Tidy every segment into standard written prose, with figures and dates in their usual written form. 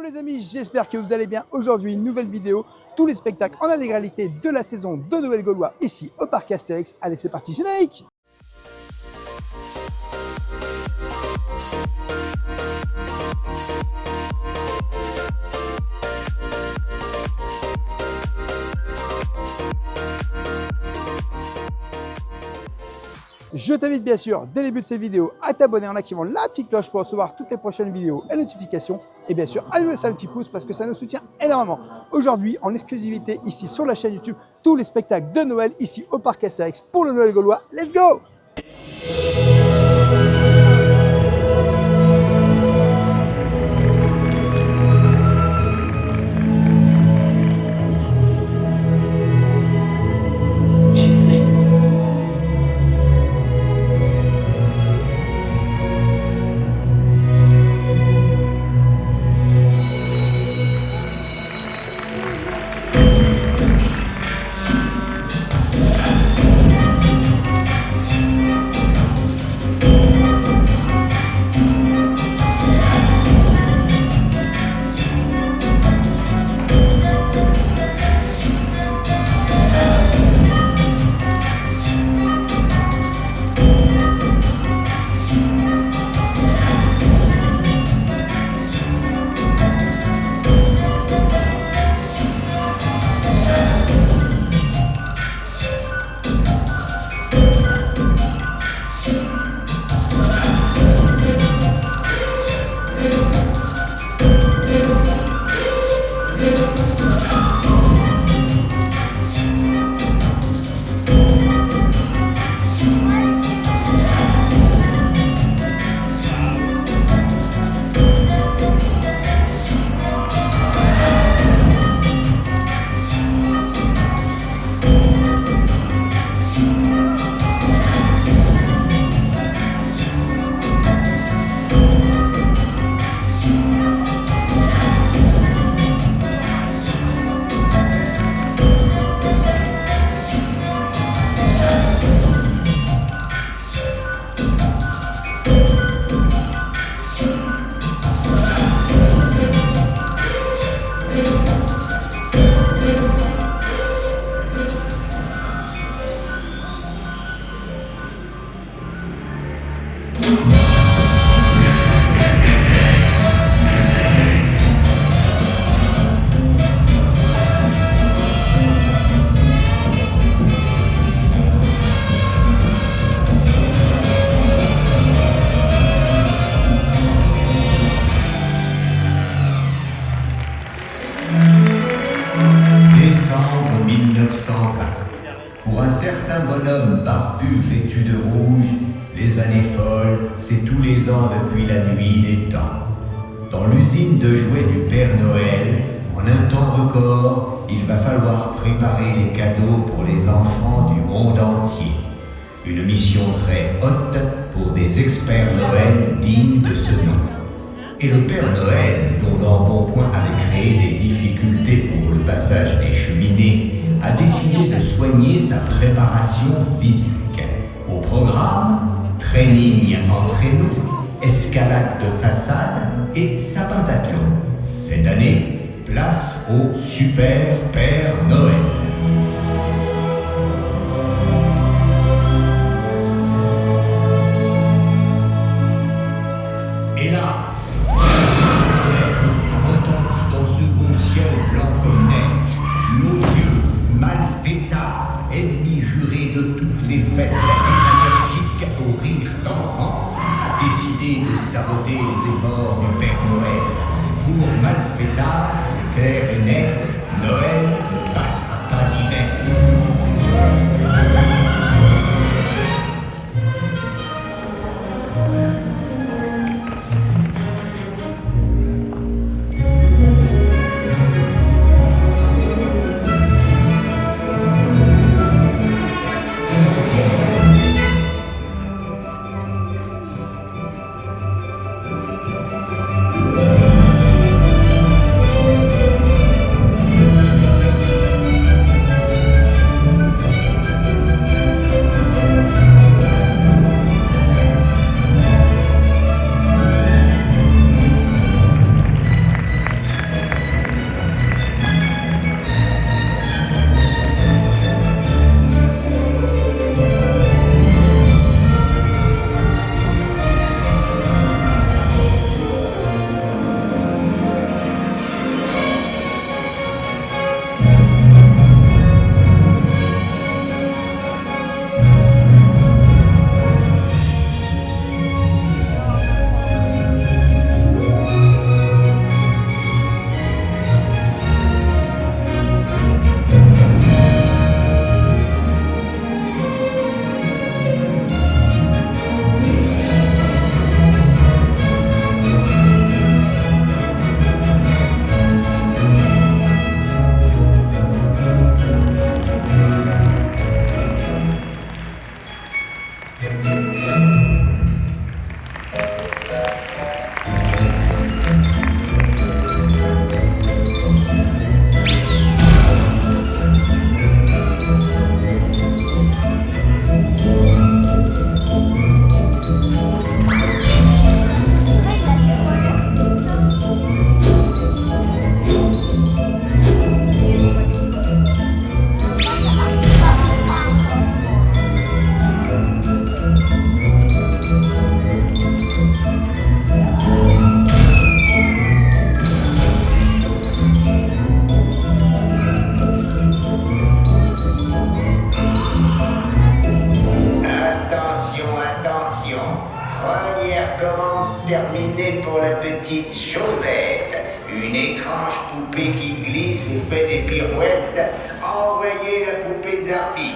les amis, j'espère que vous allez bien. Aujourd'hui, une nouvelle vidéo, tous les spectacles en intégralité de la saison de Noël Gaulois ici au parc Astérix. Allez, c'est parti, générique! Je t'invite bien sûr, dès le début de cette vidéo, à t'abonner en activant la petite cloche pour recevoir toutes les prochaines vidéos et notifications. Et bien sûr, à nous laisser un petit pouce parce que ça nous soutient énormément. Aujourd'hui, en exclusivité ici sur la chaîne YouTube, tous les spectacles de Noël ici au parc Astérix pour le Noël Gaulois. Let's go! Décembre 1920. Pour un certain bonhomme barbu vêtu de rouge, les années folles, c'est tous les ans depuis la nuit des temps. Dans l'usine de jouets du Père Noël, en un temps record, il va falloir préparer les cadeaux pour les enfants du monde entier. Une mission très haute pour des experts Noël dignes de ce nom. Et le Père Noël, dont l'embonpoint avait créé des difficultés pour le passage des cheminées, a décidé de soigner sa préparation physique. Au programme, training en traîneau, escalade de façade et sapintathlon. Cette année, place au Super Père Noël. Hélas, retentit dans ce bon ciel blanc comme neige, l'odieux, malfaiteur, ennemi juré de toutes les fêtes, allergique au rire d'enfant, a décidé de saboter les efforts du Père Noël. Pour malfaiteur, c'est clair et net, Noël ne passera pas l'hiver. une étrange poupée qui glisse et fait des pirouettes, envoyez la poupée Zarbi.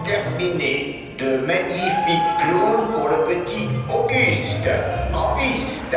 terminé. De magnifiques clowns pour le petit Auguste. En piste.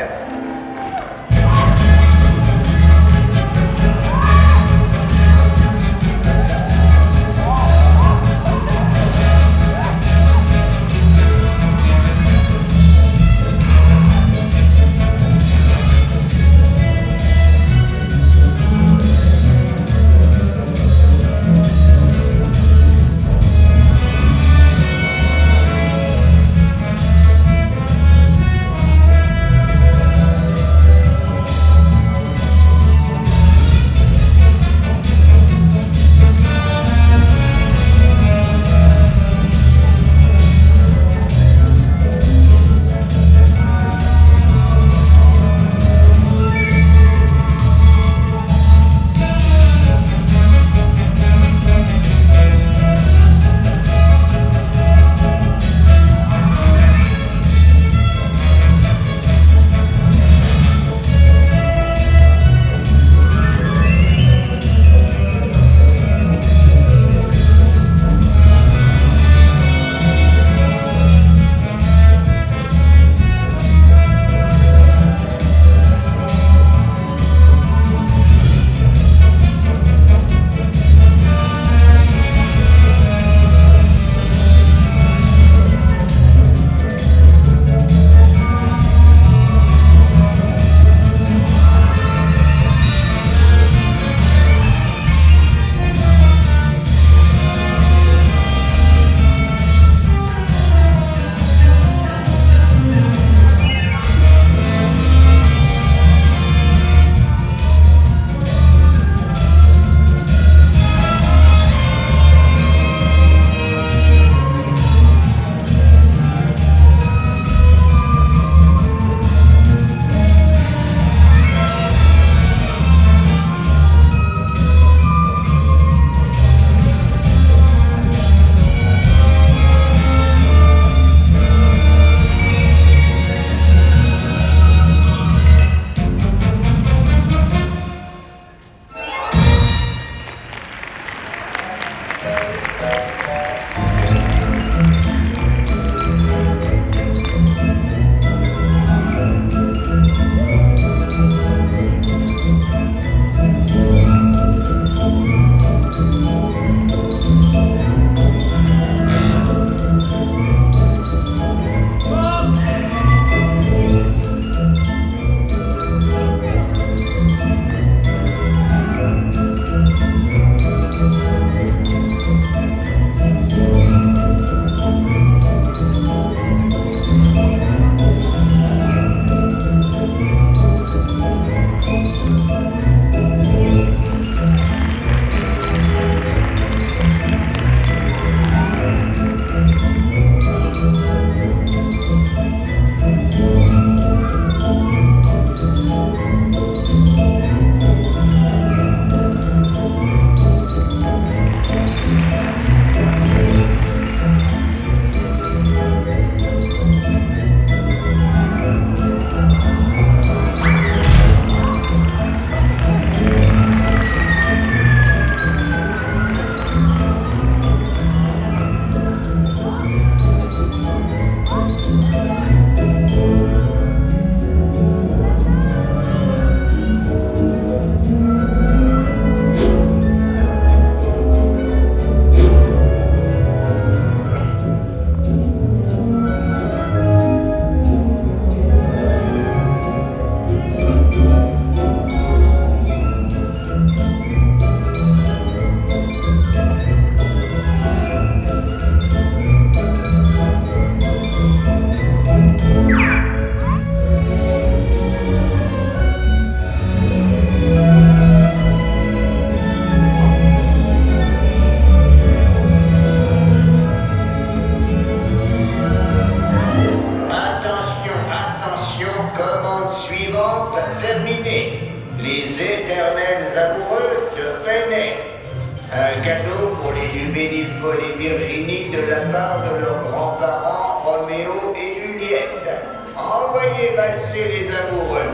de la part de leurs grands-parents Roméo et Juliette. Envoyez valser les amoureux.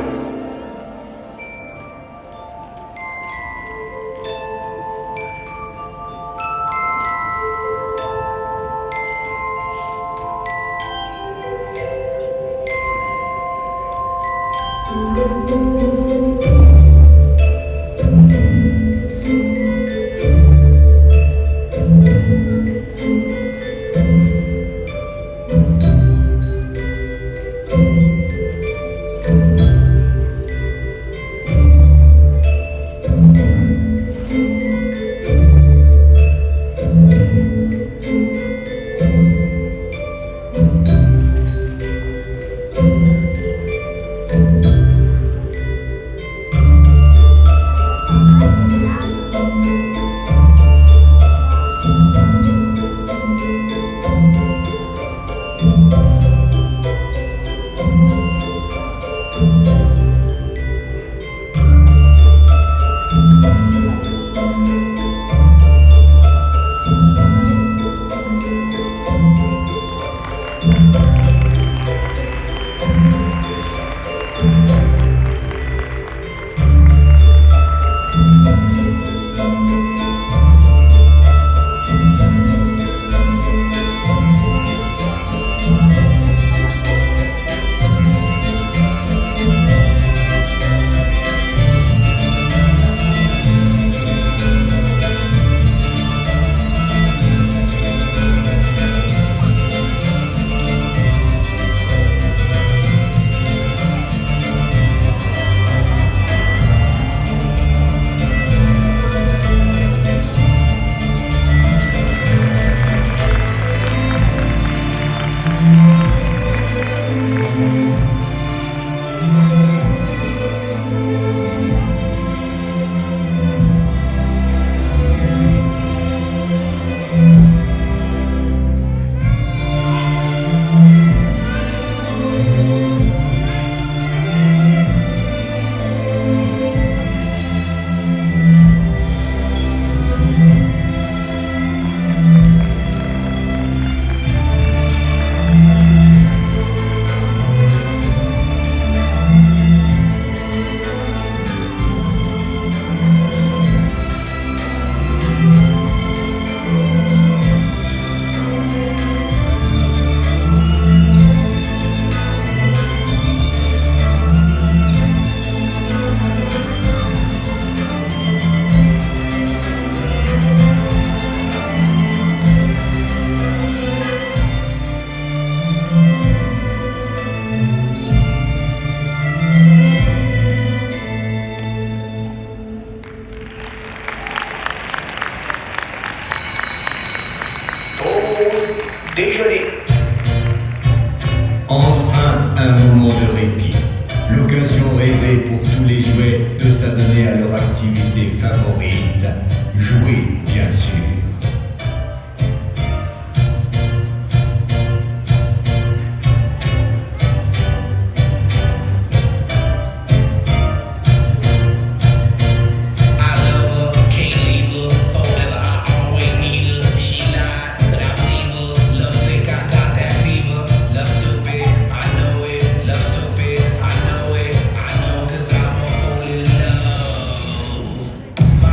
Déjeuner. Enfin un moment de répit. L'occasion rêvée pour tous les jouets de s'adonner à leur activité favorite. Jouer, bien sûr. My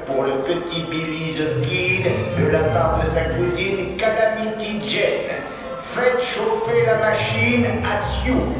pour le petit Billy the Kid de la part de sa cousine Calamity Jane. Faites chauffer la machine à Sioux.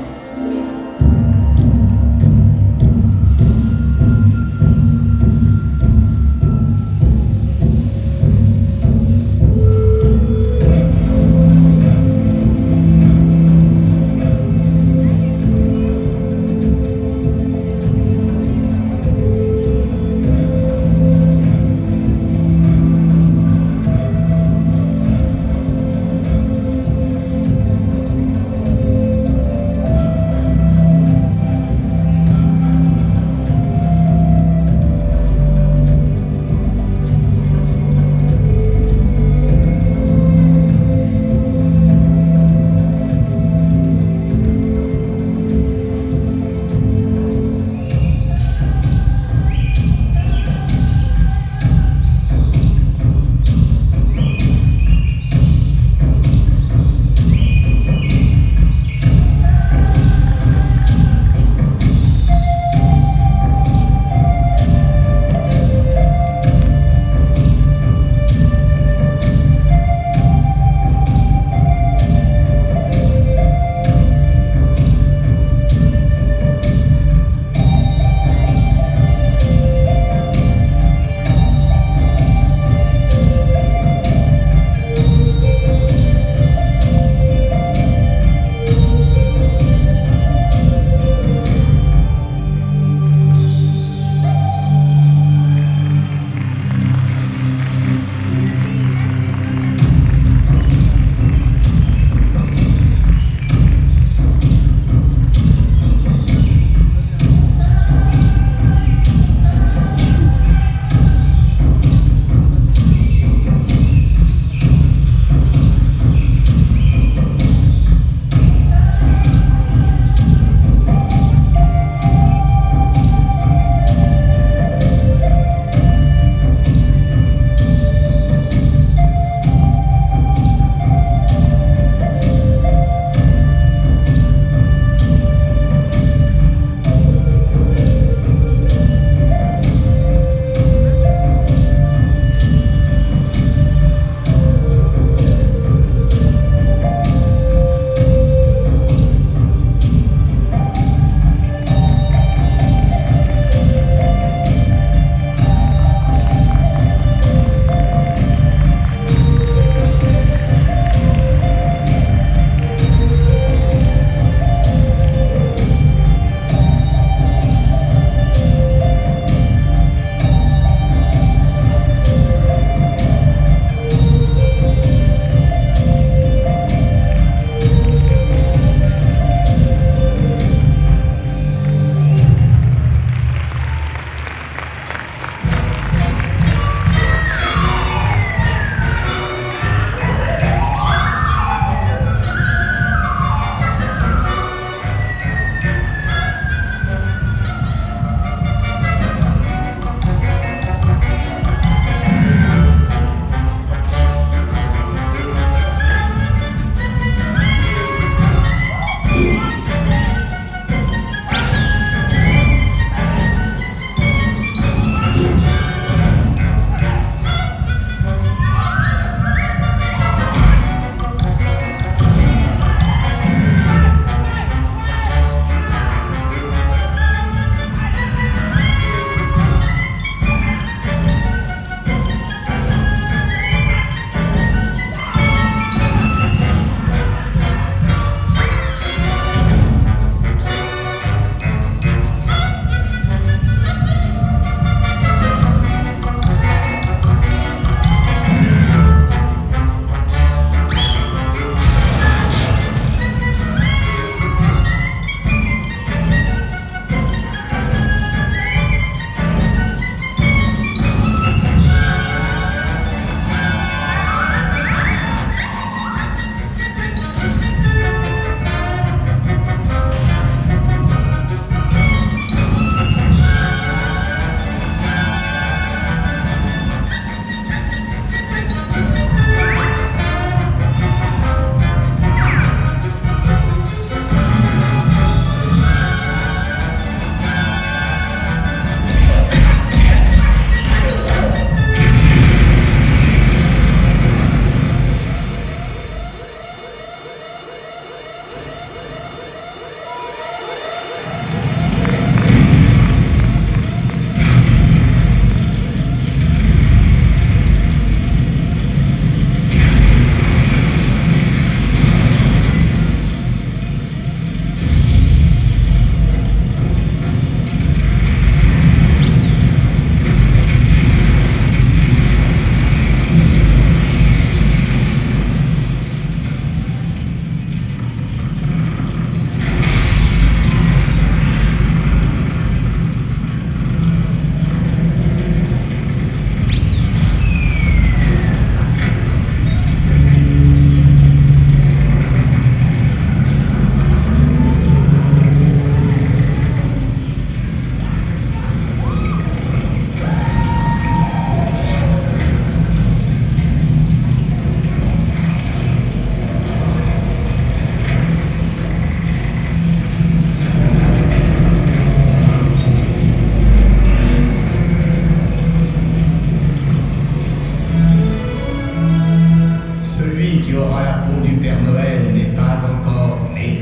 Laura Lapon du Père Noël n'est pas encore née.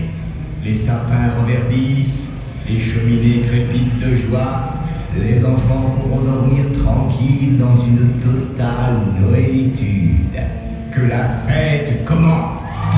Les sapins reverdissent, les cheminées crépitent de joie, les enfants pourront dormir tranquilles dans une totale noëlitude. Que la fête commence!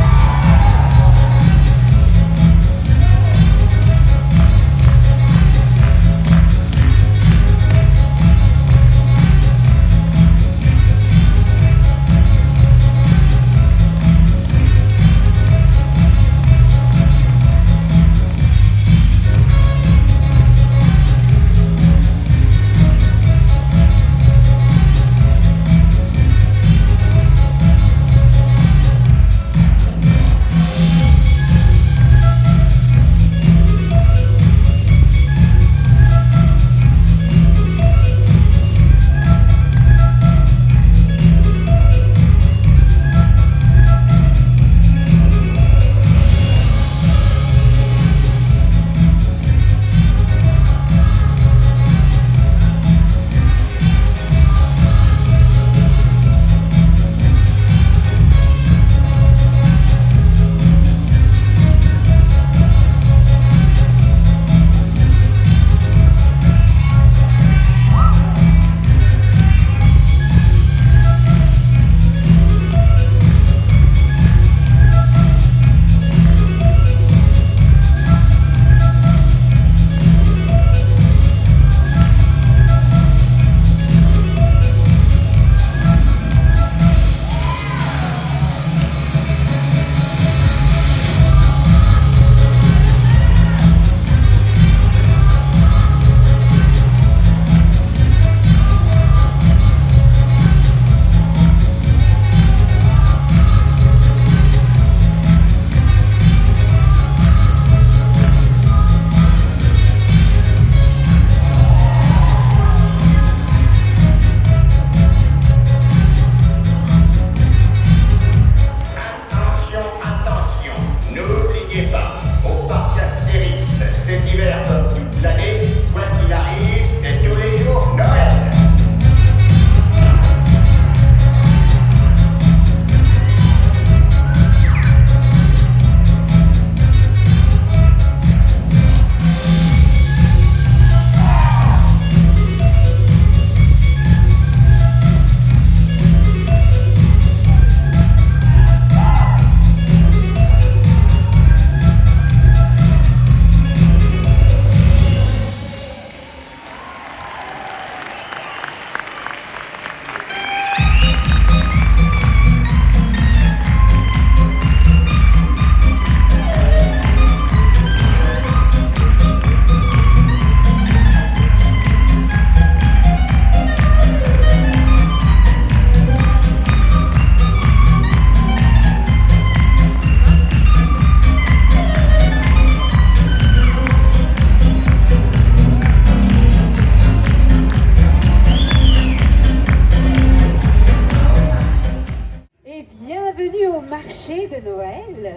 de Noël.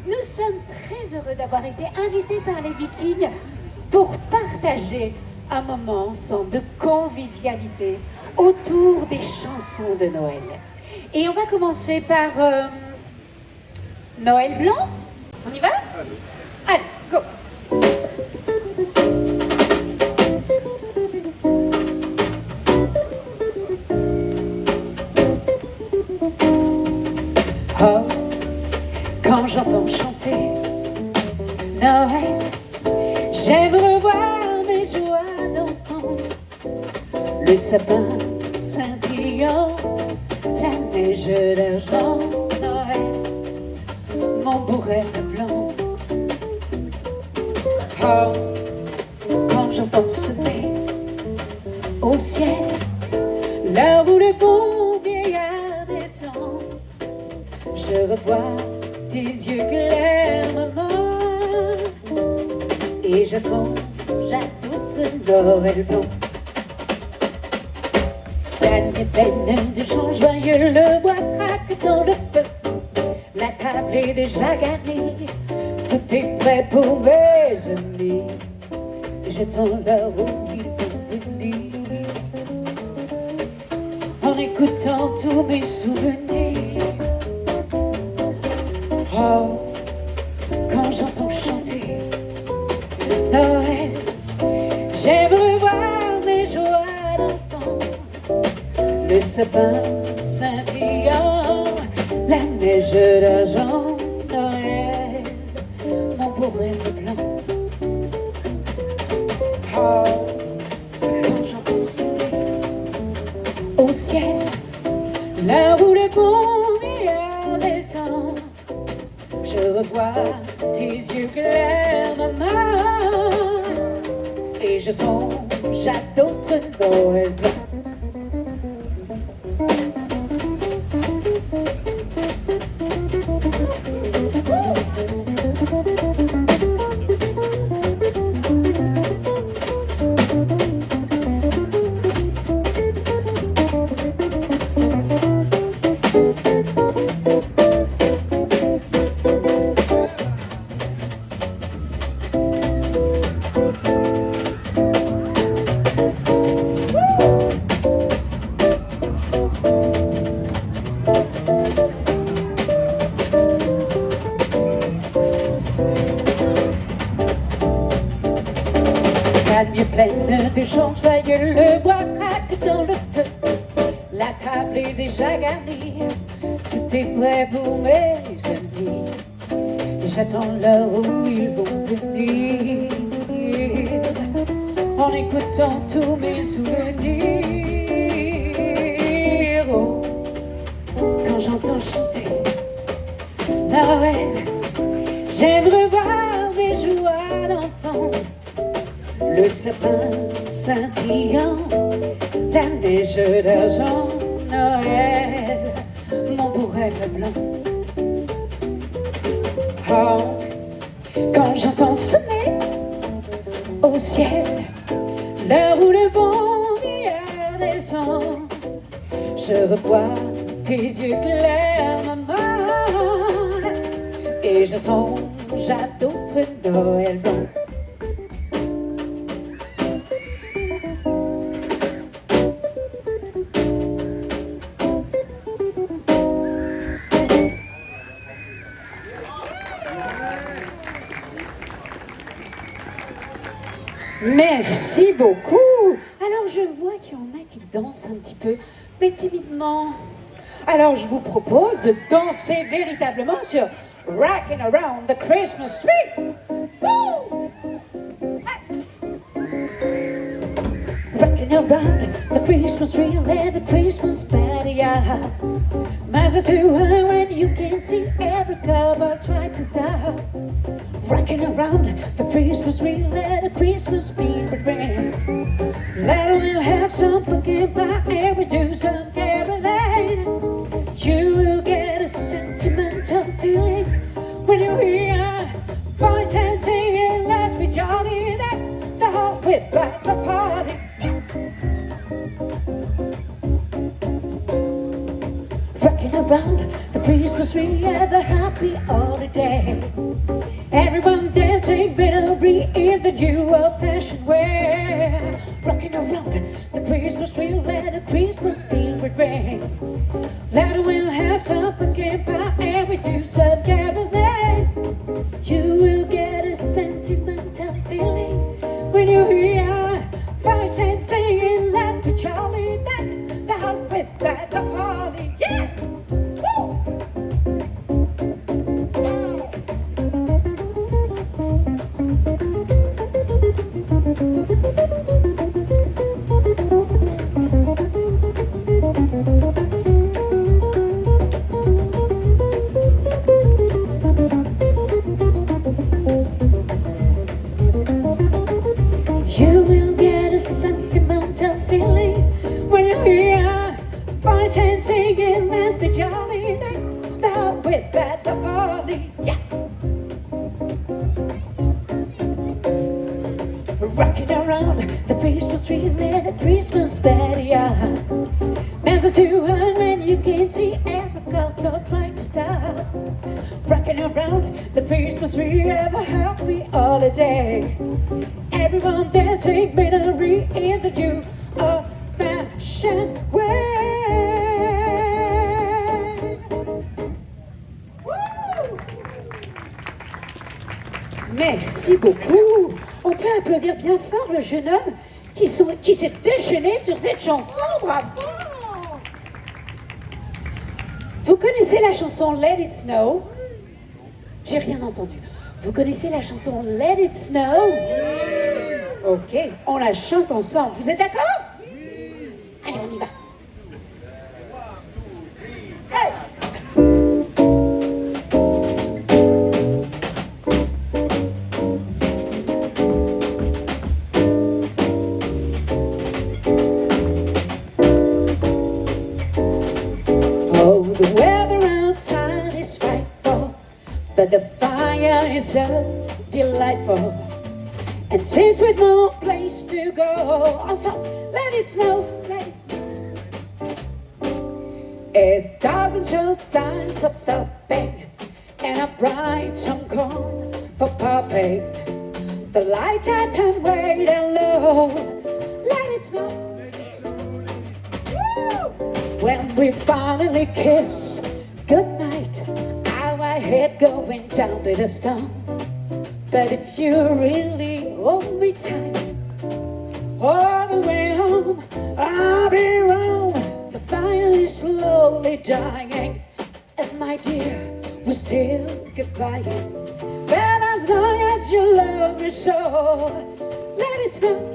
Nous sommes très heureux d'avoir été invités par les Vikings pour partager un moment ensemble de convivialité autour des chansons de Noël. Et on va commencer par Noël blanc. On y va? Allez, go! Oh, quand j'entends chanter Noël, j'aime revoir mes joies d'enfant. Le sapin scintillant, la neige d'argent, Noël, mon bourret blanc. Oh, quand j'entends sonner au ciel l'heure où le bon vieillard descend, je revois tes yeux clairs, maman, et je songe à d'autres Noël blanc. Dernière peine de chant joyeux, le bois craque dans le feu. La table est déjà garnie, tout est prêt pour mes amis. Je tends là où ils vont venir, en écoutant tous mes souvenirs. sapin scintillant, la neige d'argent, Noël, mon beau rêve blanc. Oh, quand j'entends sonner au ciel, là où les bons meilleurs descendent, je revois tes yeux clairs, maman, et je songe à d'autres Noël blancs. Palmier pleine de gens joyeux, le bois craque dans le feu. La table est déjà garnie, tout est prêt pour mes amis. J'attends l'heure où ils vont venir, en écoutant tous mes souvenirs. Oh, quand j'entends chanter Noël, j'aime revoir mes joies d'enfant. Le sapin scintillant, la neige d'argent, Noël, mon beau rêve blanc. Oh, quand j'entends sonner au ciel, l'heure où le bon meilleur descend, je revois tes yeux clairs, maman, et je songe à d'autres Noël blancs. Merci beaucoup. Alors je vois qu'il y en a qui dansent un petit peu, mais timidement. Alors je vous propose de danser véritablement sur Rockin' Around the Christmas Tree. Woo! Rockin' around the Christmas tree, let the Christmas party out. Miles too high when you can't see every cover, try to stop. Rocking around the Christmas tree, let a Christmas spirit ring. Let we'll have some pumpkin pie and we do some caroling. You will get a sentimental feeling when you hear voice and singing. Let's be jolly, that the whole with back the party. Rocking around the Christmas tree, have a happy holiday. Everyone dancing, bittery in the new old-fashioned way. Rocking around the Christmas tree, let a Christmas spirit ring. Later we'll have some pumpkin pie and we do some caroling. You will get a sentimental feeling when you hear voice and singing. Let's be jolly, that the whole with that the party, yeah. Woo! You will get a sentimental feeling when you hear voice and singing. Let's be jolly, that with at the party, yeah. Rocking around the Christmas tree, let a Christmas party out. Bells are too high when you can't see every couple, don't try to stop. Rocking around the Christmas tree, have a happy holiday. Everyone dancing, bittery in the new old-fashioned way. Woo! Merci beaucoup. On peut applaudir bien fort le jeune homme qui s'est déchaîné sur cette chanson. Bravo! connaissez la chanson Let It Snow? J'ai rien entendu. Vous connaissez la chanson Let It Snow? Ok, on la chante ensemble. Vous êtes d'accord? Allez, on y va. Hey! Oh, the weather outside is frightful, but the fire is so delightful. And since we've no place to go, also let it snow, let it snow. It doesn't show signs of stopping, and I brought some corn for popping. The lights are turned way down low. Let it snow. Woo! When we finally kiss goodnight, our head going down to the stone. But if you really hold me tight, all the way home, I'll be wrong. The fire is slowly dying, and my dear, we're still goodbye. But as long as you love me so, let it snow.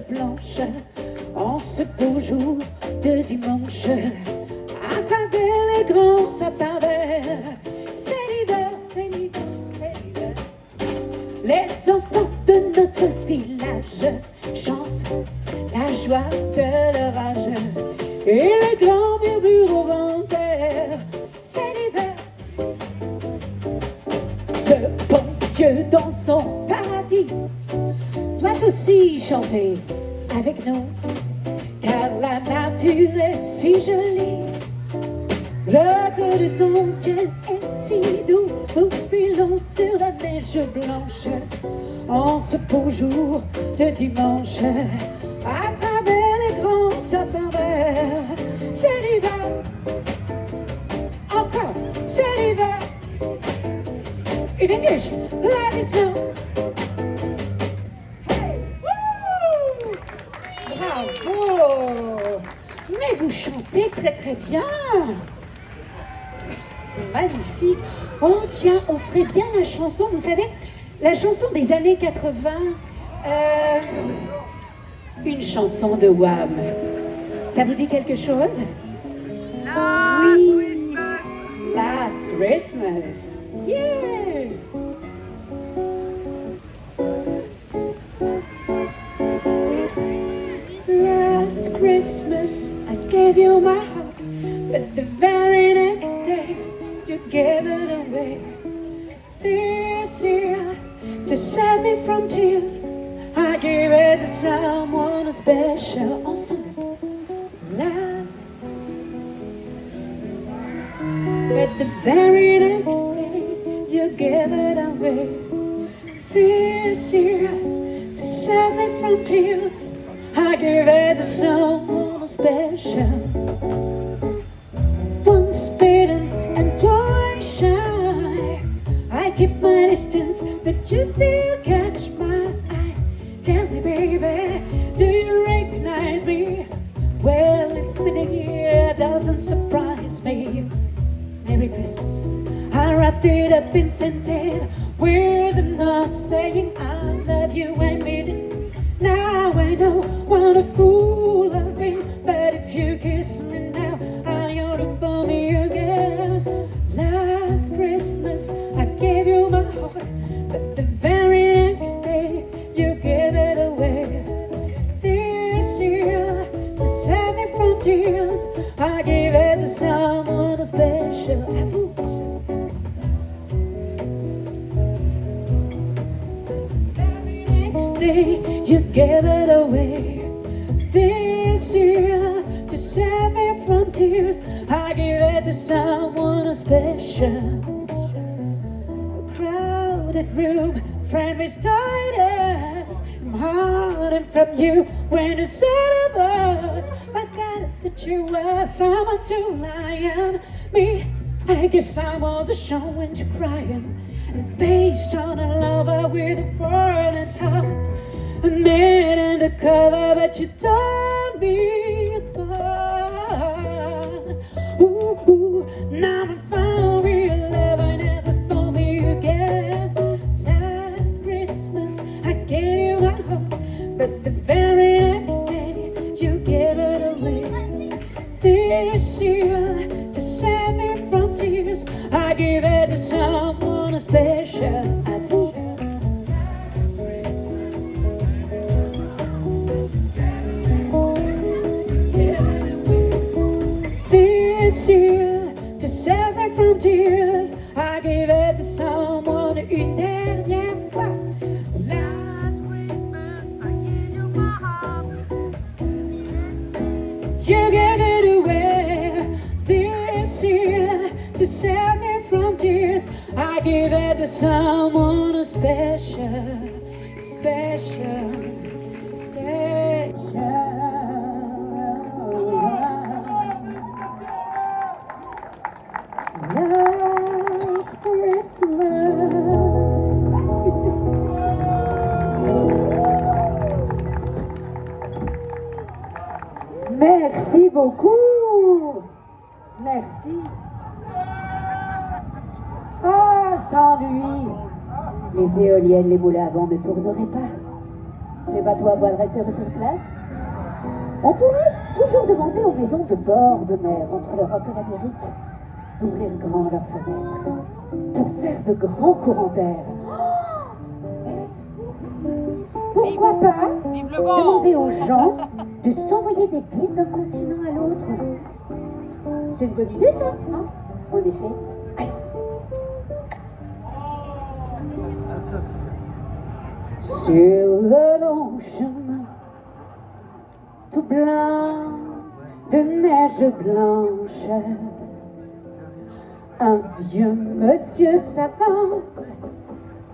Blanche, en ce beau jour de dimanche, à travers les grands sapins verts. C'est l'hiver, c'est l'hiver, c'est l'hiver. Les enfants de notre village chantent la joie de leur âge, et les grands murmurent au vent d'air. C'est l'hiver. Le bon Dieu dans son paradis doit aussi chanter avec nous, car la nature est si jolie, le bleu de son ciel est si doux. Nous filons sur la neige blanche en ce beau jour de dimanche, à travers les grands sapins verts. C'est l'hiver, encore, c'est l'hiver. In English, let it snow. Bravo! Mais vous chantez très très bien! C'est magnifique! Oh tiens, on ferait bien la chanson, vous savez, la chanson des années 80, une chanson de Wham. Ça vous dit quelque chose? Last Christmas. Last Christmas! Yeah! Last Christmas, I gave you my heart, but the very next day, you gave it away. This year, to save me from tears, I gave it to someone special. Ensemble, last. But the very next day, you gave it away. This year, to save me from tears, I give it to someone special. Once bitten and twice shy, I keep my distance, but you still catch my eye. Tell me, baby, do you recognize me? Well, it's been a year, doesn't surprise me. Merry Christmas, I wrapped it up in scented, with a note saying I love you, I made it. Now I know what a fool I've been, but if you kiss me now, I ought to fool me again. Love Christmas I gave you my heart, but the very next day you gave it away. This year, to save me from tears, I gave it to someone special. À vous. Very next day you gave it away. This year, to save me from tears, I give it to someone special. A crowded room, friend starters. I'm hiding from you when you said of us. I gotta set you up, someone to lie on me. I guess I was showing to crying. And based on a lover with a furnace heart, I made undercover, but you told me apart. Ooh, now I'm found real love, I never found me again. Last Christmas I gave you my heart, but the very next day you gave it away. This year, to save me from tears, I give it to someone special. À vous. This year, to save me from tears, I give it to someone une dernière fois. Last Christmas I gave you my heart. You gave it away. This year, to save me from tears, I give it to someone special, special, special. Last Christmas. Merci beaucoup. Merci. Ah, sans lui, les éoliennes, les moulins à vent ne tourneraient pas. Les bateaux à voile resteraient sur place. On pourrait toujours demander aux maisons de bord de mer entre l'Europe et l'Amérique d'ouvrir grand leurs fenêtres pour faire de grands courants d'air. Pourquoi pas Vive le vent. demander aux gens de s'envoyer des bises d'un continent à l'autre? C'est une bonne idée, ça, hein? On essaie. Allez. Sur le long chemin, tout blanc de neige blanche, un vieux monsieur s'avance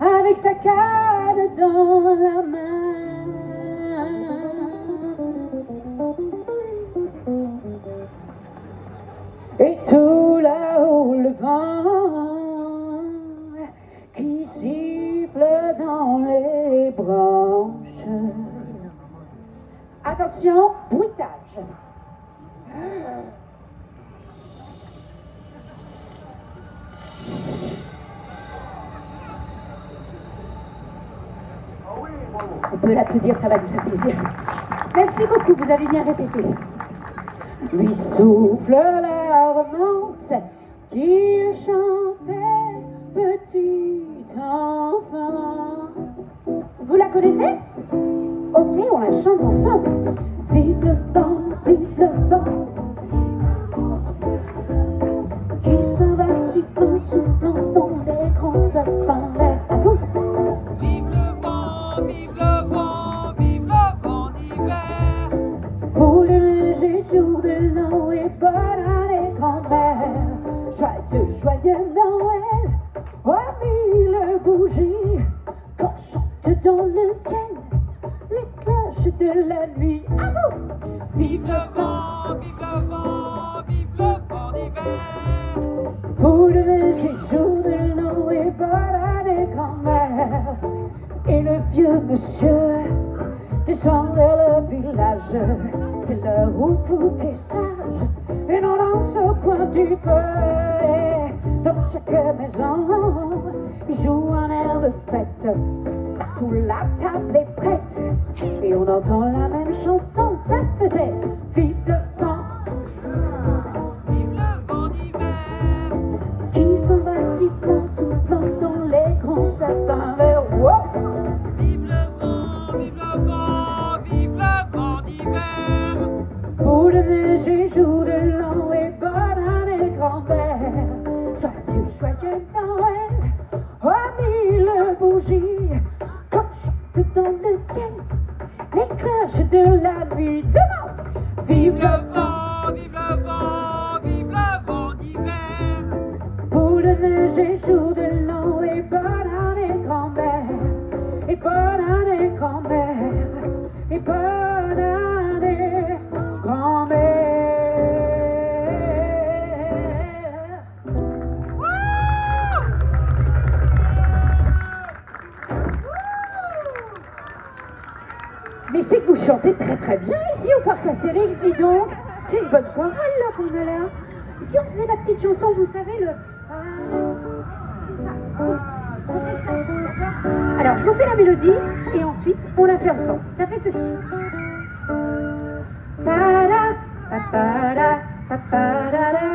avec sa canne dans la main. Et tout là-haut le vent qui siffle dans les branches. Attention, bruitage. On peut l'applaudir, ça va lui faire plaisir. Merci beaucoup, vous avez bien répété. Lui souffle la romance qu'il chantait petit enfant. Vous la connaissez? Ok, on la chante ensemble. Vive le vent, qui s'en va sifflant, soufflant dans les grands sapins verts. À vous. Vive le vent, vive le vent, vive le vent d'hiver. Pour le léger jour de Noël, bonne année grand-mère. Joyeux, joyeux Noël, oh mille bougies, qu'on chante dans le ciel les cloches de la nuit. À vous. Vive le vent, vive le vent, vive le vent d'hiver. Pour le léger jour de Noël, bonne année grand-mère. Et le vieux monsieur descend vers le village. C'est l'heure où tout est sage. Et l'on danse au coin du feu. Et dans chaque maison, il joue un air de fête. Partout la table est prête. Et on entend la même chanson. Ça faisait vive le vent. Vive le vent d'hiver. Qui s'en va sifflant, joyeux Noël, oh mille bougies, comme chutent dans le ciel, les cloches de la nuit. Demain, Vive le vent, vive le vent, vive le vent d'hiver. boule de neige et jour de l'an, et bonne année grand-mère, et bonne année grand-mère, et bonne année grand-mère. Mais c'est que vous chantez très très bien ici au Parc Astérix, dis donc. C'est une bonne chorale là qu'on a là. Si on faisait la petite chanson, vous savez, le... On fait ça, d'accord ? Alors, je vous fais la mélodie et ensuite on la fait ensemble. Ça fait ceci. Para, papara, papararara.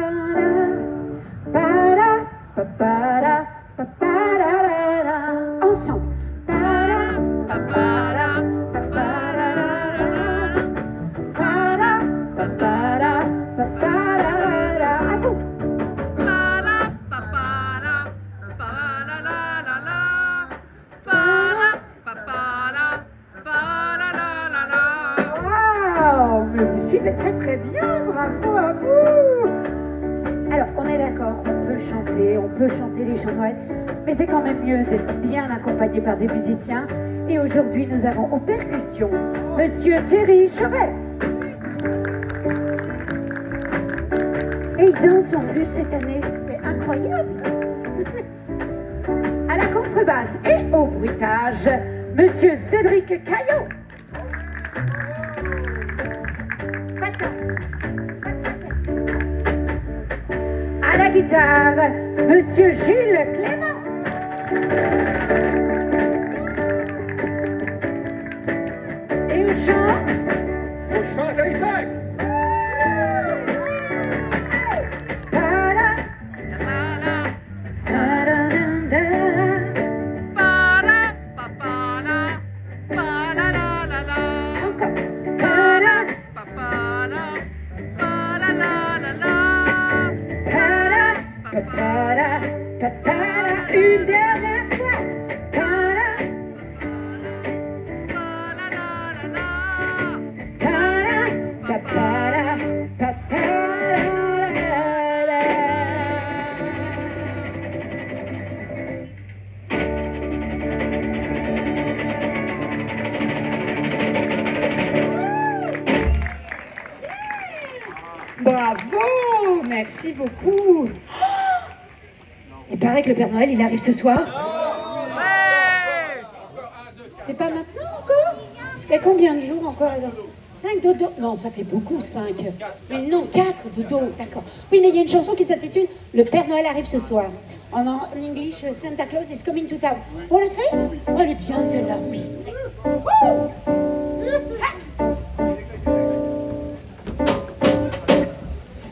Para, papara, papararara. Ensemble. Para, Papara, papararara. Para, papara, papararara. À vous. para, papara, pa-la-la-la-la. Para, papara, pa-la-la-la-la. Waouh, mais vous suivez très très bien, bravo à vous. Alors, on est d'accord, on peut chanter les chants de Noël, mais c'est quand même mieux d'être bien accompagné par des musiciens. Et aujourd'hui, nous avons aux percussions Monsieur Thierry Chauvet. Et il danse en plus cette année, c'est incroyable. À la contrebasse et au bruitage, Monsieur Cédric Caillot. À la guitare, Monsieur Jules Clément. Et au chant, Para, La-la-la, pararanda. para, papara, pa-la-la-la-la. Encore. Para, papara, pa-la-la-la-la. Para, papara, papara. Une dernière fois. Para, Pa-la-la-la-la. para, papara, papara. Bravo, merci beaucoup. Il paraît que le Père Noël, il arrive ce soir. C'est pas maintenant encore? C'est combien de jours encore? 5 dodo? Non, ça fait beaucoup, 5. Mais non, 4 dodo, d'accord. Oui, mais il y a une chanson qui s'intitule Le Père Noël arrive ce soir. En English, Santa Claus is coming to town. On l'a fait? Oh, elle est bien celle-là, oui. Wouh!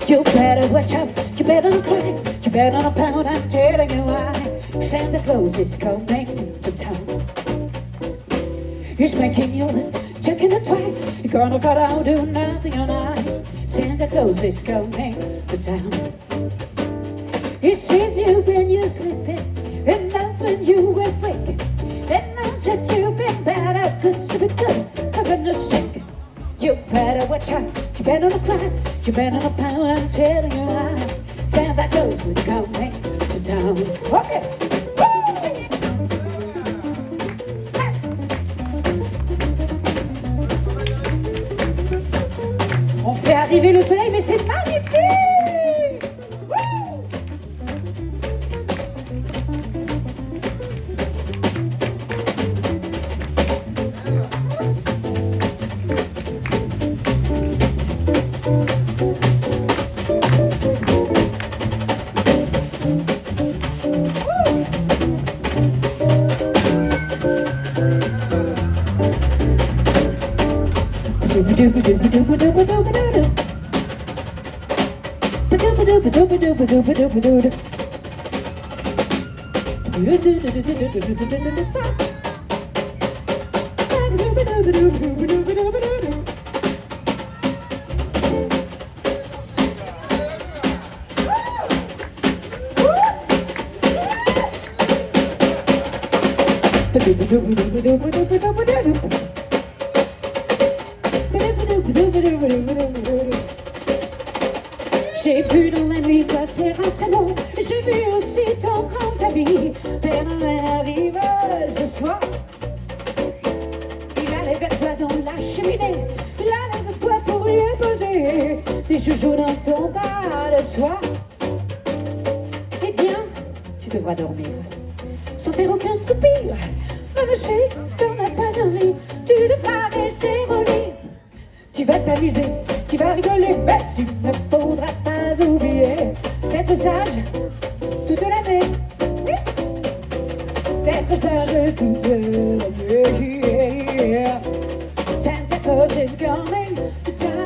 You better watch out, you better not cry, you better not pout, I'm telling you why. Santa Claus is coming to town. He's making your list, checking it twice. You're gonna find out, do nothing on ice. Santa Claus is coming to town. He sees you when you're sleeping, and that's when you awake. And knows that you've been bad at good, so be good, for goodness sake. You better watch out, you better not cry, you better not pout, I'm telling you why. Santa Claus is coming to town. Okay. On fait arriver le soleil, mais c'est magnifique! Wouh! J'ai vu dans la nuit passer un traîneau, j'ai vu aussi ton grand ami. Père Noël arrive ce soir. Il allait vers toi dans la cheminée, il allait vers toi pour lui poser des joujoux dans ton bas le soir. Eh bien, tu devras dormir sans faire aucun soupir. Même si t'en as pas envie, tu devras rester au lit. Tu vas t'amuser, tu vas rigoler, mais tu ne faudra pas oublier d'être sage toute l'année. Oui. D'être sage toute l'année. Santa Claus is coming to town.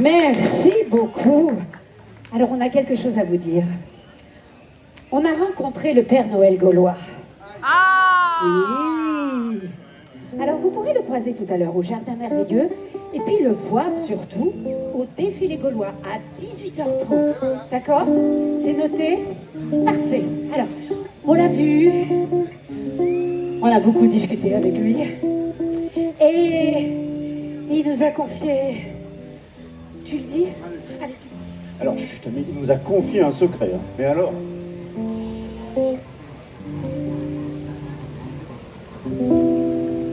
Merci beaucoup. Alors, on a quelque chose à vous dire. On a rencontré le Père Noël gaulois. Ah! Oui. Alors, vous pourrez le croiser tout à l'heure au Jardin Merveilleux et puis le voir surtout au défilé gaulois à 18h30. D'accord? C'est noté? Parfait. Alors, on l'a vu. On a beaucoup discuté avec lui. Et il nous a confié... Tu le dis? Allez. Alors, chut, mais il nous a confié un secret. Hein. Mais alors?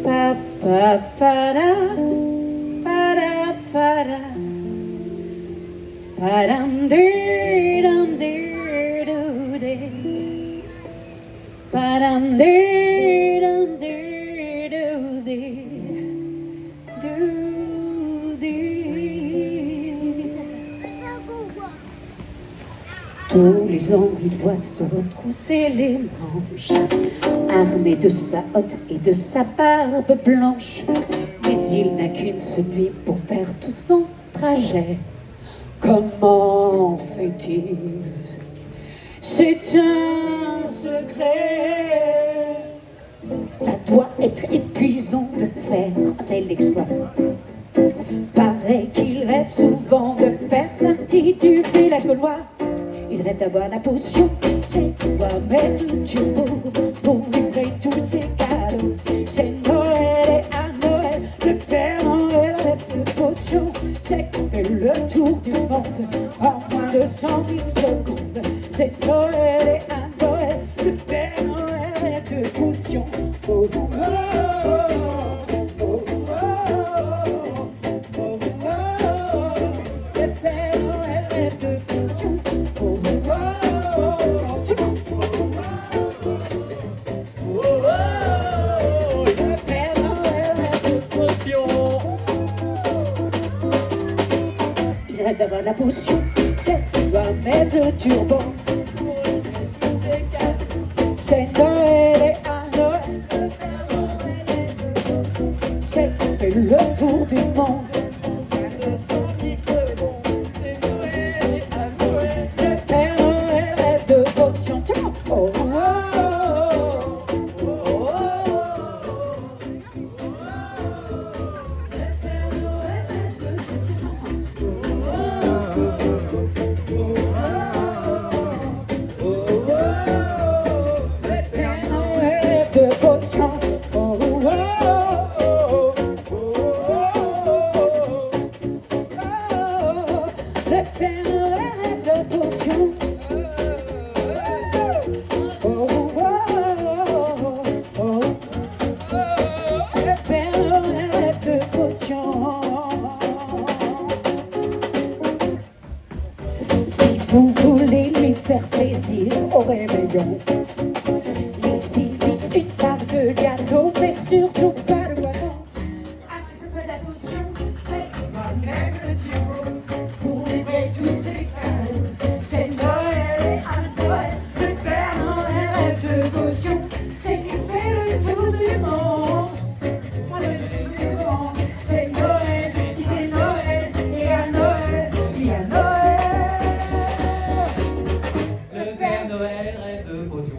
Pa pa para para para padam dum dum dum padam dum Tous les ans, il doit se retrousser les manches, armé de sa hotte et de sa barbe blanche. Mais il n'a qu'une seule nuit pour faire tout son trajet. Comment fait-il? C'est un secret. Ça doit être épuisant de faire un tel exploit. Paraît qu'il rêve souvent de faire partie du village gaulois. Il rêve d'avoir la potion, c'est pouvoir mettre le turbo pour livrer tous ses cadeaux. C'est Noël et à Noël, le Père Noël rêve de potion. C'est qu'on fait le tour du monde en moins de 100 000 secondes. C'est Noël et à Noël, le Père Noël rêve de potion. Oh, oh, oh, oh, oh, oh, oh, oh, oh. Le Père Noël rêve de potion. Il rêve d'avoir la potion, c'est doit mettre le turbo. C'est Noël et à Noël, c'est fait le tour du monde. Vous voulez lui faire plaisir au réveillon. Laissez-lui une part de gâteau, mais surtout pas de boisson. Après ce fait la potion, c'est moi-même le turbo pour livrer tous ses cadeaux. C'est Noël et à Noël, le Père Noël rêve de potion. C'est qui fait le tour du monde. Moi je suis des secondes. C'est Noël, c'est Noël, et à Noël, il y a Noël. Le Père Noël rêve de potion.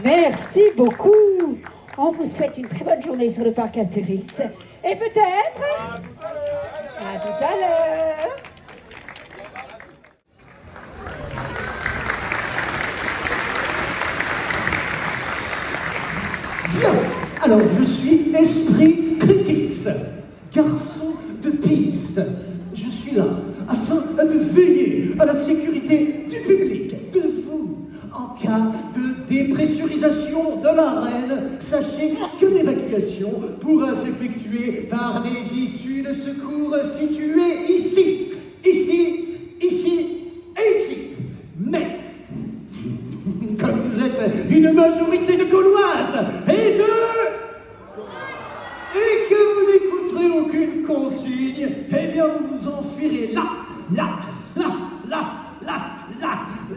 Merci beaucoup. On vous souhaite une très bonne journée sur le parc Astérix. Et peut-être à tout à l'heure. Bien, alors je suis Esprit Critics, garçon de piste. Je suis là afin de veiller à la sécurité du public, de vous. En cas de dépressurisation de l'arène, sachez que l'évacuation pourra s'effectuer par les issues de secours situées ici, ici, ici et ici. Mais comme vous êtes une majorité de Gauloises et que vous n'écouterez aucune consigne, eh bien vous vous enfierez là,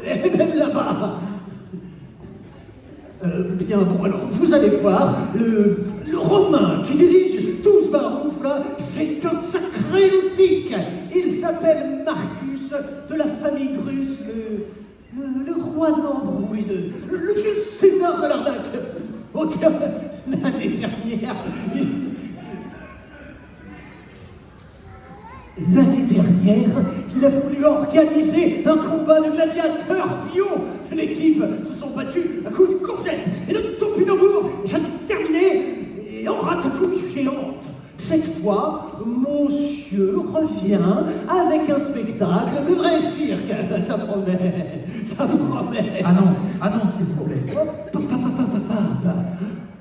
et même là-bas. Bien bon, alors vous allez voir, le Romain qui dirige 12 baroufles, c'est un sacré loustique. Il s'appelle Marcus, de la famille Grus, le roi de l'embrouille, le Jules César de l'arnaque. Oh tiens, l'année dernière, il a voulu organiser un combat de gladiateurs bio. L'équipe se sont battus à coups de courgettes et de topinambour. Ça s'est terminé et en ratatouille géante. Cette fois, monsieur revient avec un spectacle de vrai cirque. Ça promet, ça promet. Annonce, s'il vous plaît.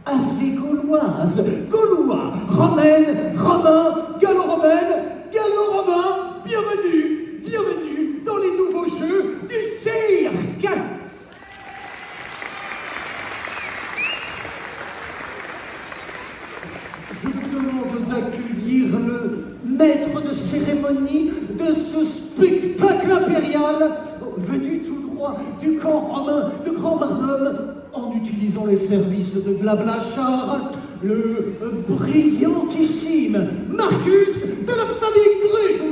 Ave Gauloise, Gaulois, Romaine, Romain, Gallo-Romaine, Gallo-Romain, bienvenue dans les nouveaux jeux du cirque. Je vous demande d'accueillir le maître de cérémonie de ce spectacle impérial, venu tout droit du camp romain de Grand Barnum, en utilisant les services de Blablachar, le brillantissime Marcus de la famille Grus.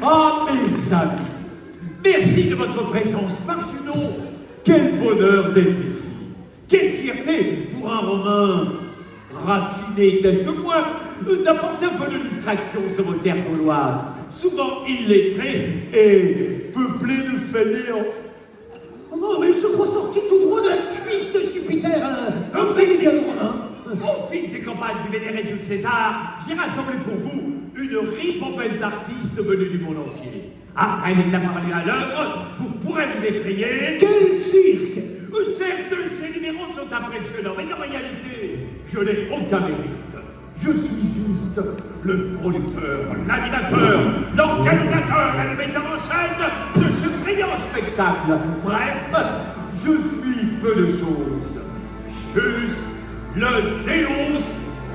Ah, mes amis, merci de votre présence, sinon, quel bonheur d'être ici. Quelle fierté pour un Romain raffiné tel que moi d'apporter un peu de distraction sur vos terres gauloises, souvent illettrées et peuplées de fainéants. Oh, mais il se croit sorti tout droit de la cuisse de Jupiter, un fainéant romain. Au fil des campagnes du vénéré Jules César, j'ai rassemblé pour vous une ribambelle d'artistes venus du monde entier. Après les avoir mis à l'œuvre, vous pourrez vous écrier... Quel cirque! Certes, ces numéros sont impressionnants, mais en réalité, je n'ai aucun mérite. Je suis juste le producteur, l'animateur, l'organisateur et le metteur en scène de ce brillant spectacle. Bref, je suis peu de choses. Juste le Deus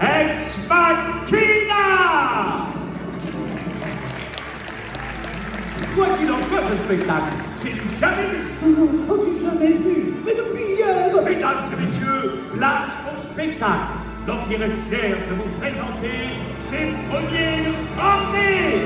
Ex Machina! Quoi qu'il en soit, ce spectacle, c'est du jamais vu. Oh, du jamais vu, mais depuis hier. Mesdames et messieurs, place au spectacle. L'Empire est fier de vous présenter ses premiers cornets.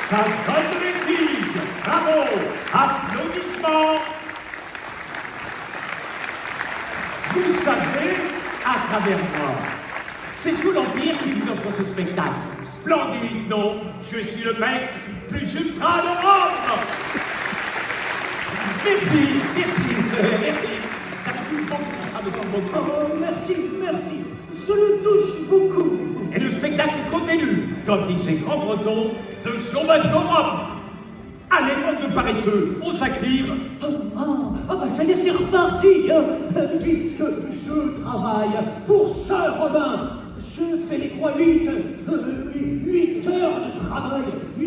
Ça donne l'équipe. Bravo. Applaudissements. Vous savez, à travers moi, c'est tout l'Empire qui vous offre ce spectacle. Splendide, non? Je suis le mec plus ultra d'Europe. Merci. Ça me touche beaucoup. Oh, merci. Cela touche beaucoup. Et le spectacle continue, comme disait Grand Breton, de chômage d'Europe. À l'époque de paresseux, on s'active. Ça y est, c'est reparti. Dites que je travaille pour Saint Robin. Je fais les 3 8 heures de travail, 8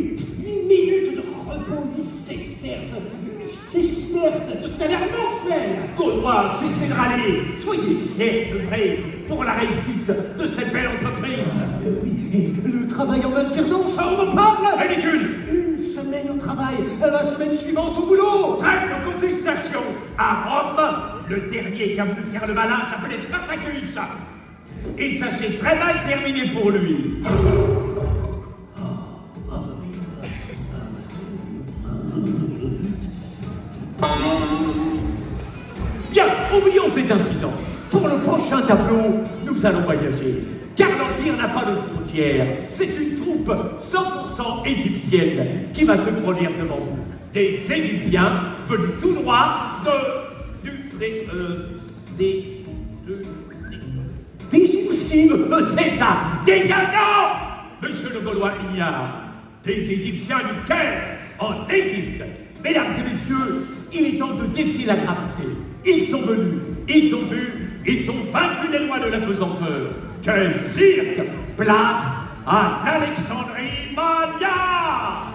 minutes de repos, 8 sesterces de salaire mensuel. Gaulois, cessez de râler. Soyez fiers de vrai pour la réussite de cette belle entreprise. Et le travail en alternance, ça on en parle. Ridicule. Une semaine au travail, la semaine suivante au boulot. Trêve de contestation. À Rome, le dernier qui a voulu faire le malin s'appelait Spartacus. Et ça s'est très mal terminé pour lui. Bien, oublions cet incident. Pour le prochain tableau, nous allons voyager. Car l'Empire n'a pas de frontières. C'est une troupe 100% égyptienne qui va se produire devant vous. Des Égyptiens venus tout droit des Égyptiens. C'est ça. Déjà non, Monsieur le Gaulois ignare. Des Égyptiens du Caire, en Égypte. Mesdames et messieurs, il est temps de défier la gravité. Ils sont venus, ils ont vu, ils ont vaincu les lois de la pesanteur. Quel cirque! Place à l'Alexandrie Mania!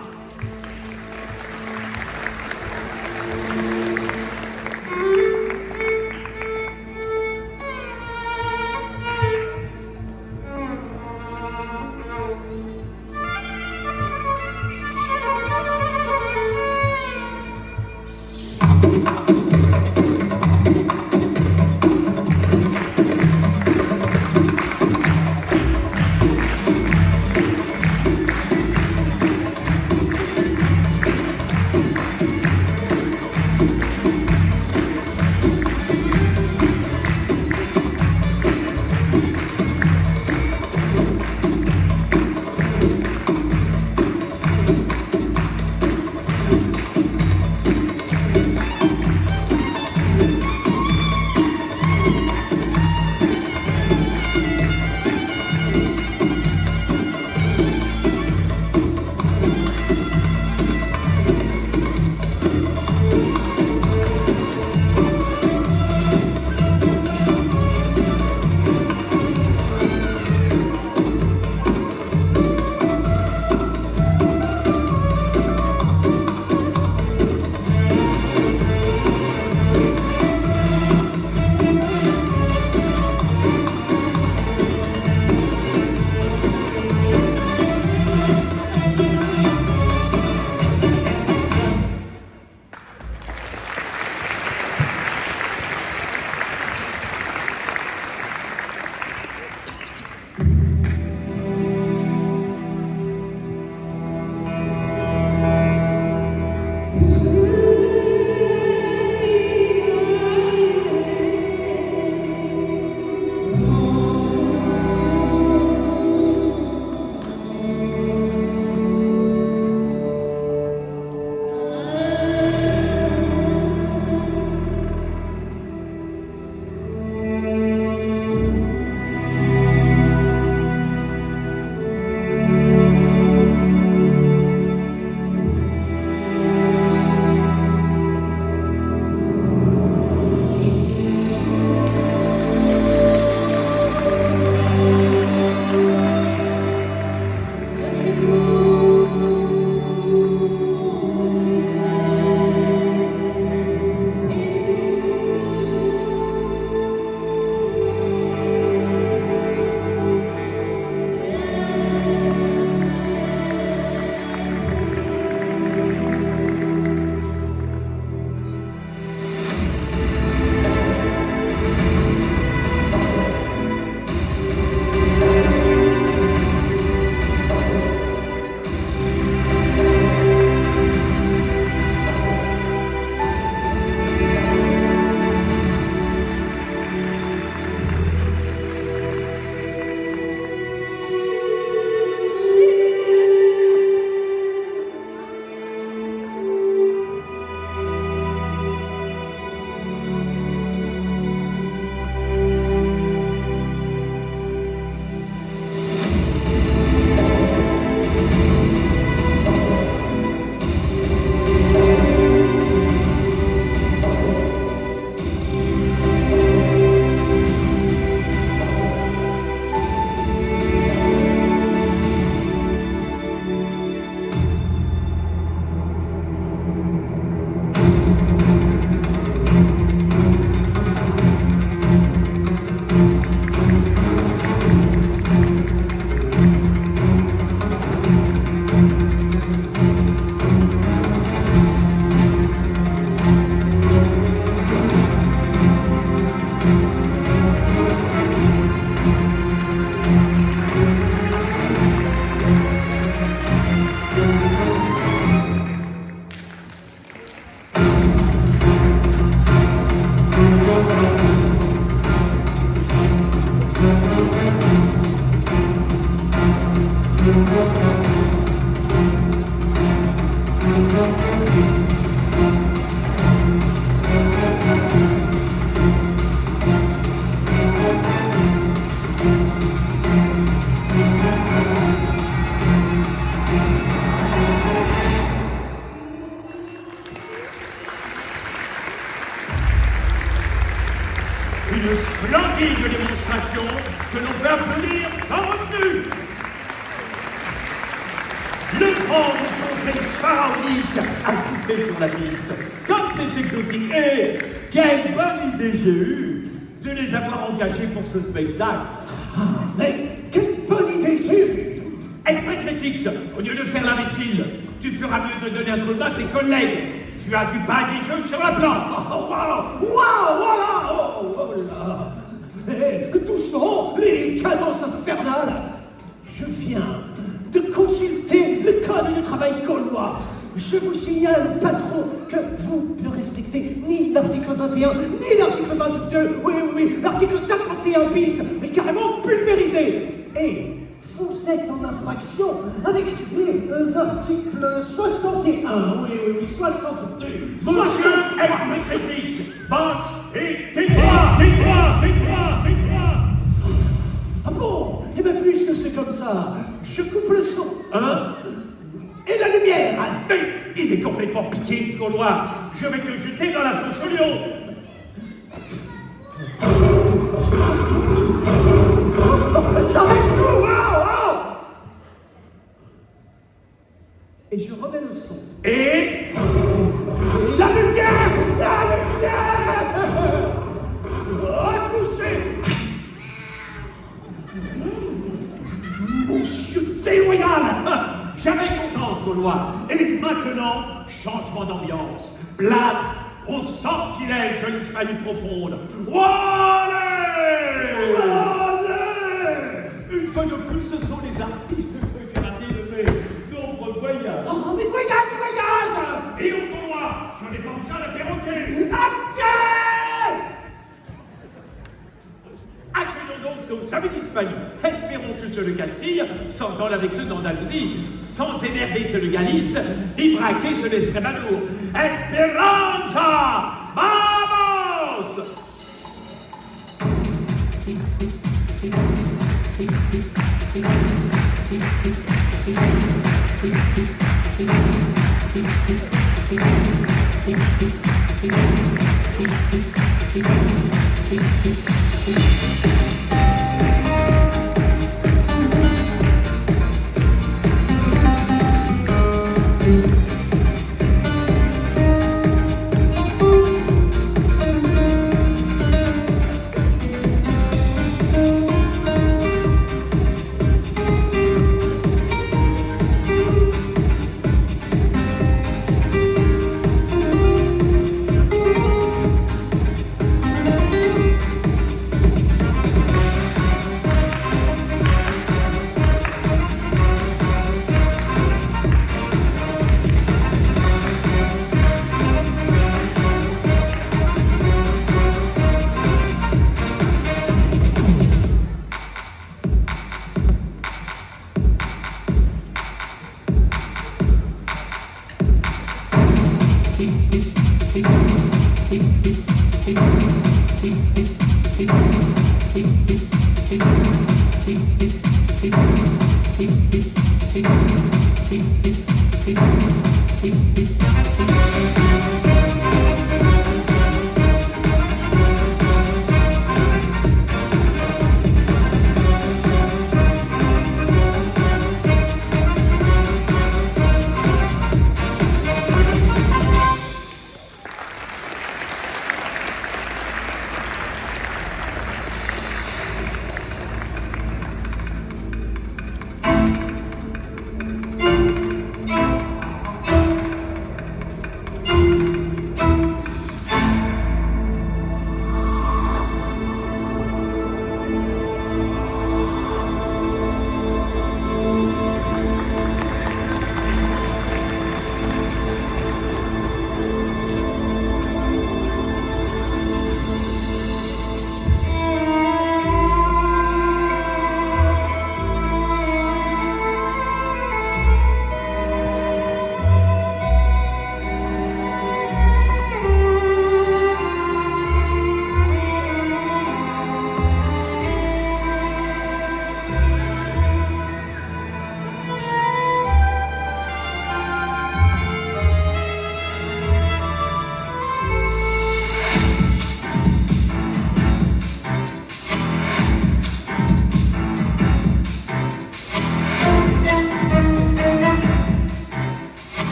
Une splendide démonstration que l'on peut applaudir sans retenue. Le grand congrès pharaonique a soufflé sur la piste. Comme c'est exotique, et quelle bonne idée j'ai eue de les avoir engagés pour ce spectacle. Ah, mais quelle bonne idée j'ai eue! Esprit critique, au lieu de faire l'imbécile, tu feras mieux de donner un coup de main à tes collègues. Tu as du pain des jeux sur la planche. Oh, waouh, voilà! Oh là! Eh, doucement, les cadences infernales! Je viens de consulter le code du travail gaulois. Je vous signale, patron, que vous ne respectez ni l'article 21, ni l'article 22. Oui, l'article 51 bis est carrément pulvérisé. Et vous êtes en infraction avec les articles 61, oui, 62. Monsieur Esprit critique, marche et tais-toi. Ah bon? Eh bien, puisque c'est comme ça, je coupe le son. Hein? Et la lumière! Mais il est complètement piqué, ce Gaulois. Je vais te jeter dans la fosse au lion. J'arrête-vous! Wow! Et je remets le son. Et La lumière! Accouchez! Monsieur déloyal! jamais content, ce Gaulois. Et maintenant, changement d'ambiance. Place au sortilège de l'Hispanie profonde. Allez! Une fois de plus, ce sont les artistes que j'ai ramenés de mes nombreux voyages. Oh, mais voyage! Et au Gaulois, j'en ai pas besoin d'un perroquet. Accueillons donc aux amis d'Hispanie. Espérons que ceux de Castille s'entendent avec ceux d'Andalousie, sans énerver ceux de Galice, ni braquer ceux d'Estrémadure. Esperanza! Vamos!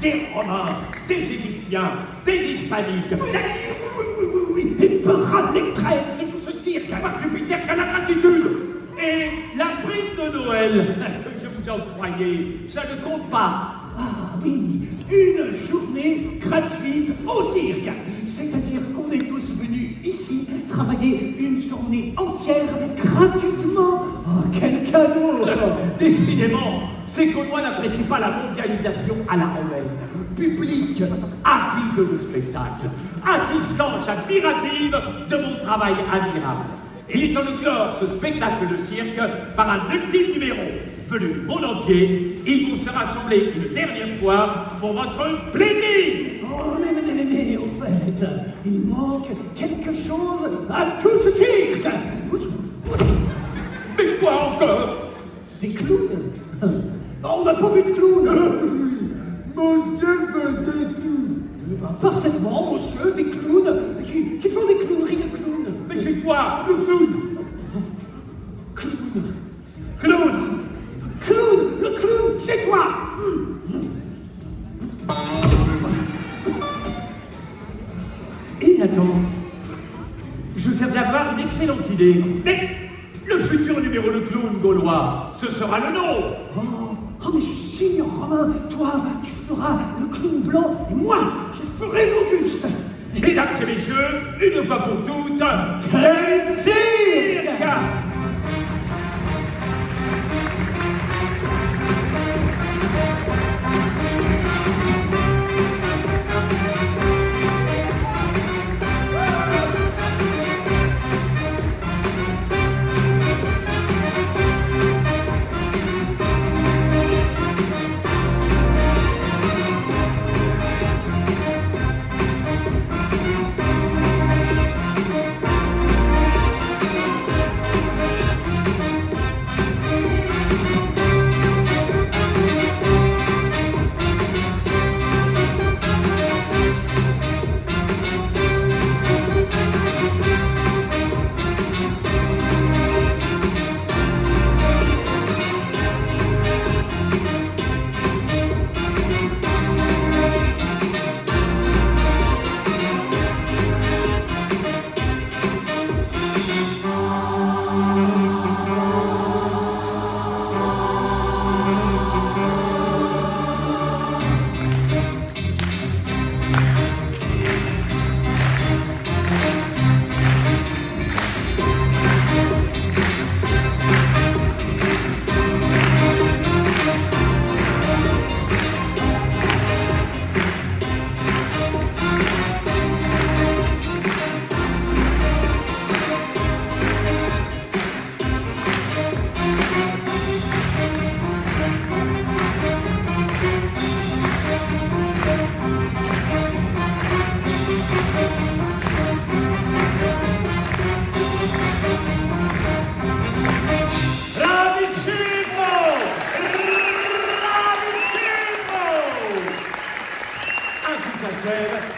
des Romains, des Égyptiens, des Hispaniques, Oui, et parade lectresse et tout ce cirque. par Jupiter qu'à la gratitude. Et la prime de Noël que je vous ai octroyée, ça ne compte pas. Ah oui, une journée gratuite au cirque. C'est-à-dire qu'on est tous venus ici travailler une journée entière gratuitement. Oh, quel cadeau! Décidément, ces Gaulois n'apprécient pas la mondialisation à la romaine. Public, avide de spectacle, assistance admirative de mon travail admirable. Il est temps de clore ce spectacle de cirque par un ultime numéro. Venu du monde entier, il vous sera rassemblé une dernière fois pour votre plaisir. Oh, mais, au fait, il manque quelque chose à tout ce cirque. Mais quoi encore? Des clowns. On n'a pas vu de clowns. Monsieur veut des clowns. Eh ben, parfaitement, monsieur, des clowns qui font des clowneries de clowns. Mais c'est quoi le clown? Clown. Clown. Clown, le clown, c'est toi. Et attends, je viens d'avoir une excellente idée. Mais le futur numéro de clown gaulois, ce sera le nôtre. Oh, mais je signe, Romain, toi, tu feras le clown blanc et moi, je ferai l'Auguste. Mesdames et messieurs, une fois pour toutes, quel cirque!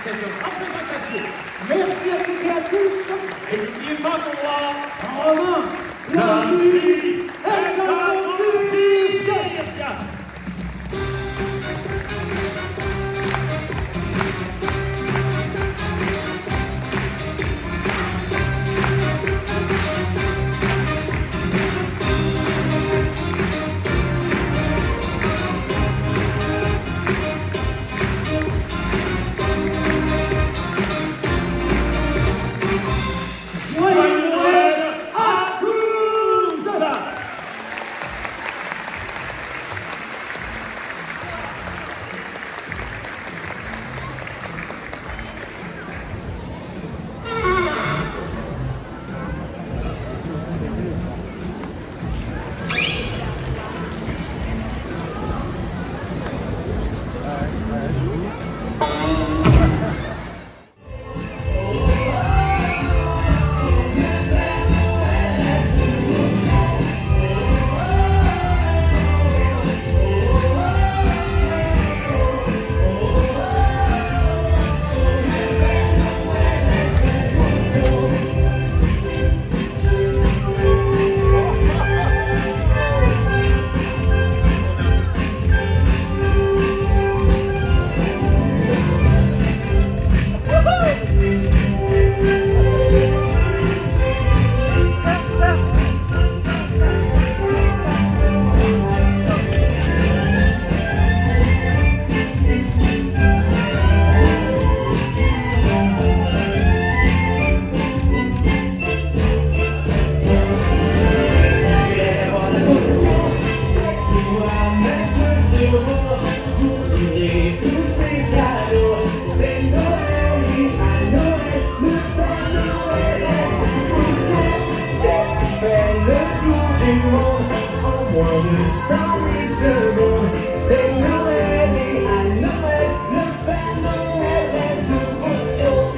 Cette représentation. Merci à toutes et à tous. Et n'oubliez pas mon roi, Romain, la nuit est un cirque. Joyeux Noël à tous! du monde en moins de 100 000 secondes. C'est Noël et à Noël, le Père Noël rêve de potions.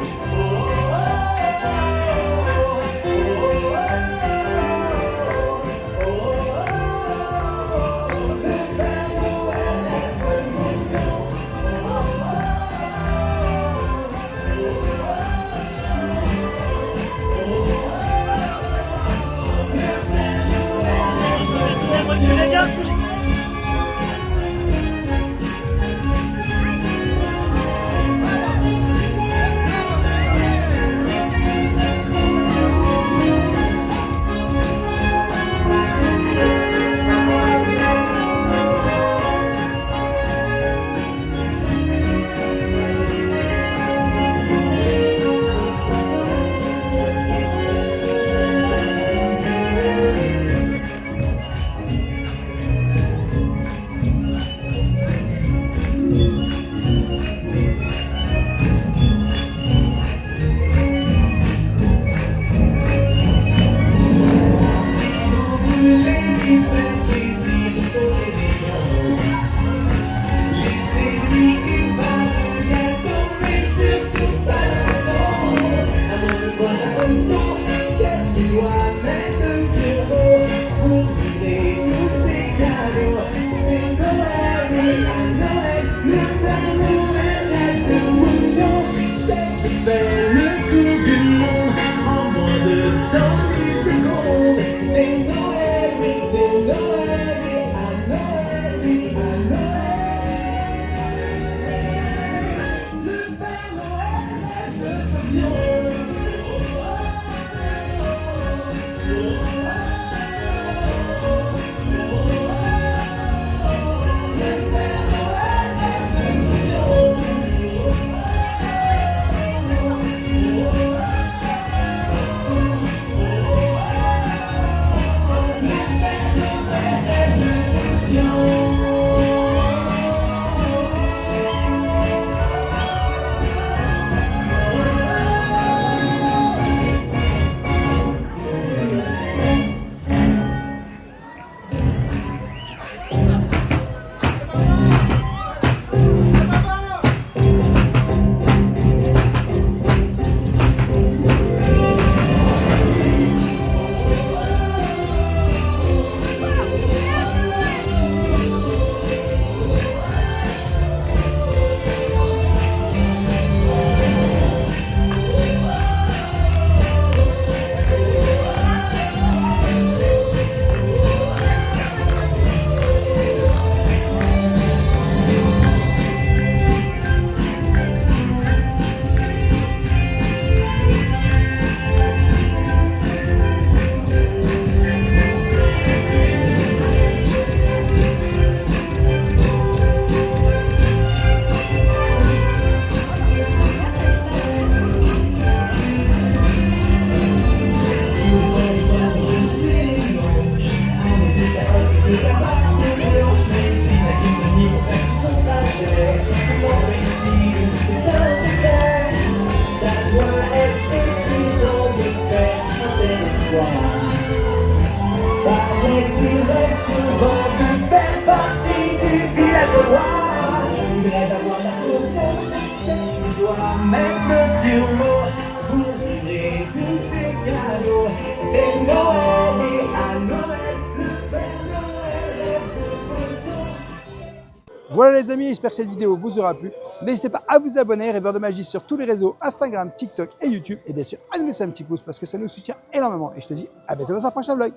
Voilà les amis, j'espère que cette vidéo vous aura plu. N'hésitez pas à vous abonner, Rêveur de Magie sur tous les réseaux, Instagram, TikTok et YouTube. Et bien sûr, à nous laisser un petit pouce parce que ça nous soutient énormément. Et je te dis à bientôt dans un prochain vlog.